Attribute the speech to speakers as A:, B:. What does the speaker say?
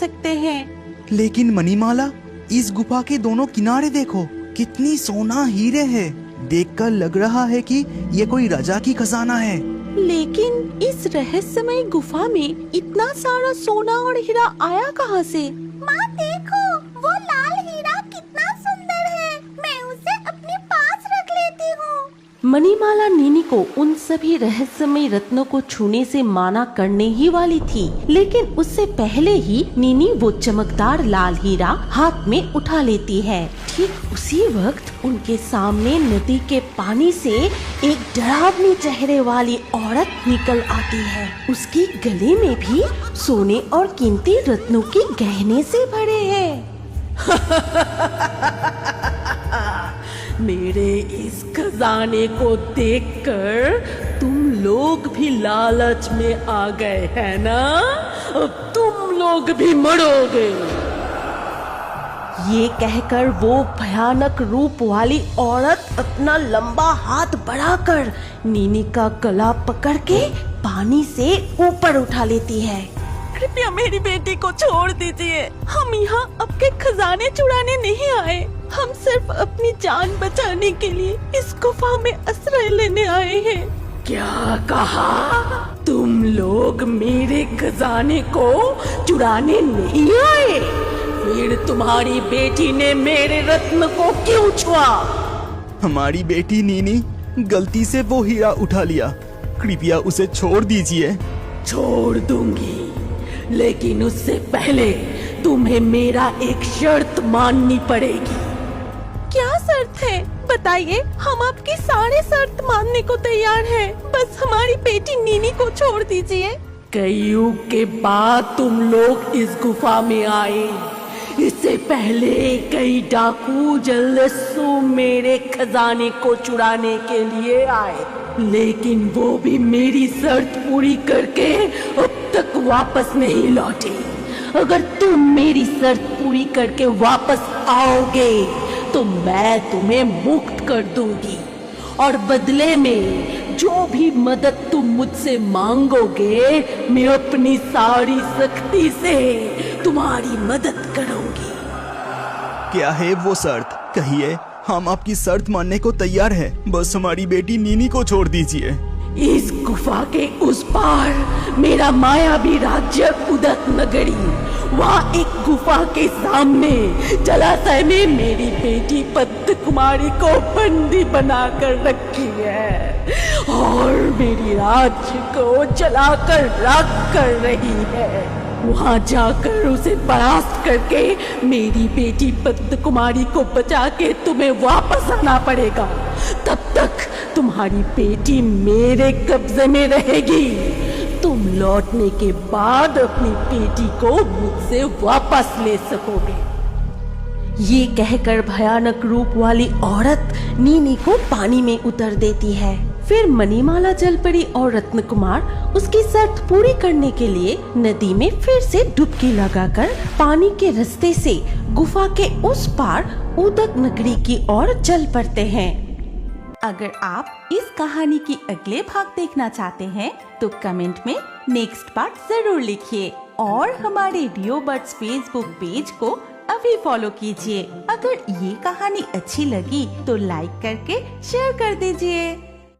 A: सकते हैं।
B: लेकिन मणिमाला, इस गुफा के दोनों किनारे देखो, कितनी सोना हीरे है। देखकर लग रहा है कि ये कोई राजा की खजाना है।
A: लेकिन इस रहस्यमय गुफा में इतना सारा सोना और हीरा आया कहाँ से?
C: माँ देखो, वो लाल हीरा कितना सुंदर है। मैं उसे अपने पास रख लेती हूँ।
A: मणिमाला नीनी को उन सभी रहस्यमय रत्नों को छूने से माना करने ही वाली थी, लेकिन उससे पहले ही नीनी वो चमकदार लाल हीरा हाथ में उठा लेती है। ठीक उसी वक्त उनके सामने नदी के पानी से एक डरावनी चेहरे वाली औरत निकल आती है। उसके गले में भी सोने और कीमती रत्नों के गहने से भरे हैं। मेरे इस खजाने को देखकर तुम लोग भी लालच में आ गए हैं ना? अब तुम लोग भी मरोगे। ये कहकर वो भयानक रूप वाली औरत अपना लंबा हाथ बढ़ाकर नीनी का गला पकड़ के पानी से ऊपर उठा लेती है। कृपया मेरी बेटी को छोड़ दीजिए। हम यहाँ आपके खजाने चुराने नहीं आए। हम सिर्फ अपनी जान बचाने के लिए इस गुफा में आश्रय लेने आए हैं। क्या कहा? तुम लोग मेरे खजाने को चुराने नहीं आए? फिर तुम्हारी बेटी ने मेरे रत्न को क्यों छुआ?
B: हमारी बेटी नीनी गलती से वो हीरा उठा लिया, कृपया उसे छोड़ दीजिए।
A: छोड़ दूंगी, लेकिन उससे पहले तुम्हें मेरा एक शर्त माननी पड़ेगी। क्या शर्त है? बताइए, हम आपकी सारे शर्त मानने को तैयार हैं। बस हमारी बेटी नीनी को छोड़ दीजिए। कई युग के बाद तुम लोग इस गुफा में आए। इससे पहले कई डाकू जल्दसू मेरे खजाने को चुराने के लिए आए, लेकिन वो भी मेरी शर्त पूरी करके अब तक वापस नहीं लौटे। अगर तुम मेरी शर्त पूरी करके वापस आओगे तो मैं तुम्हें मुक्त कर दूंगी, और बदले में जो भी मदद तुम मुझसे मांगोगे, मैं अपनी सारी शक्ति से तुम्हारी मदद करूंगी।
B: क्या है वो शर्त? कहिए, हम आपकी शर्त मानने को तैयार हैं। बस हमारी बेटी नीनी को छोड़ दीजिए।
A: इस गुफा के उस पार मेरा मायावी राज्य उदक नगरी। वहाँ एक गुफा के सामने जलाशय में मेरी बेटी पद्म कुमारी को बंदी बनाकर रखी है और मेरी राज्य को जलाकर राख कर रही है। वहाँ जाकर उसे परास्त करके मेरी बेटी पद्म कुमारी को बचा के तुम्हें वापस आना पड़ेगा। तब तक तुम्हारी बेटी मेरे कब्जे में रहेगी। तुम लौटने के बाद अपनी बेटी को मुझसे वापस ले सकोगे। ये कहकर भयानक रूप वाली औरत नीनी को पानी में उतर देती है। फिर मणिमाला जलपरी और रत्न कुमार उसकी शर्त पूरी करने के लिए नदी में फिर से डुबकी लगाकर पानी के रास्ते से गुफा के उस पार उदक नगरी की ओर चल पड़ते हैं।
D: अगर आप इस कहानी की अगले भाग देखना चाहते हैं तो कमेंट में नेक्स्ट पार्ट जरूर लिखिए और हमारे रियो बर्ड्स फेसबुक पेज को अभी फॉलो कीजिए। अगर ये कहानी अच्छी लगी तो लाइक करके शेयर कर दीजिए।